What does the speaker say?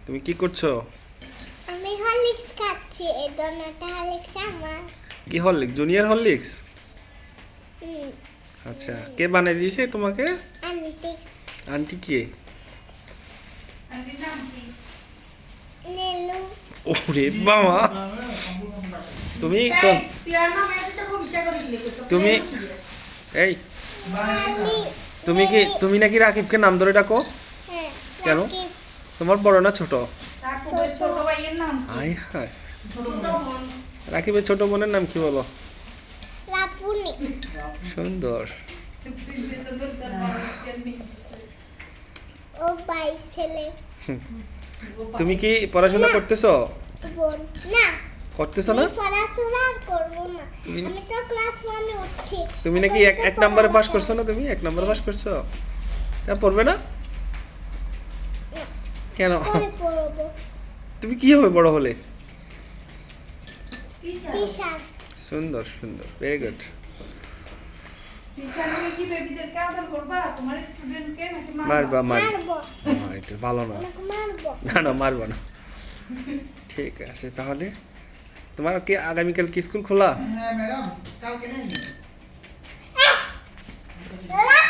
তুমি কি করছো? আমি হরলিক্স খাচ্ছি। এই দোনোটা হরলিক্স আমার। কি হরলিক্স? Junior Horlicks? হুম, আচ্ছা, কে বানিয়ে দিয়েছে তোমাকে? আন্টি আন্টি কে? নীলু। ওরে বাবা, তুমি তো তুমি এই আমি তুমি নাকি রাকিবকে নাম ধরে ডাকো? হ্যাঁ, কেন? রাকিব তোমার বড় না ছোট? ছোট ভাইয়ের নাম হাই হাই, রাকিবের ছোট বোনের নাম কি বলো? রাপুনি। সুন্দর। ও ভাই ছেলে তুমি কি পড়াশোনা করতেছো? বোন। না, করতেছো না? আমি পড়াশোনা আর করবো না। তুমি- আমি তো ক্লাস 1 উঠছি। তুমি নাকি এখন এক তো এক নম্বরে পাস পড়ালেখা- করছো না? তুমি এক নম্বরে পাস করছো? তা পড়বে না কেন? পরে পড়বো। তুমি কি হবে বড় হলে? টিচার। সুন্দর সুন্দর, ভেরি গুড। কি বেবিদেরকে আদর করবা তোমার স্টুডেন্টকে নাকি মারবা মারবো। এটা ভালো না। ওনাকে মারবো। না না, মারবো না। ঠিক আছে, তাহলে তোমার কি আগামীকাল কি স্কুল খোলা? হ্যাঁ ম্যাডাম, কালকে নেই। রাখ।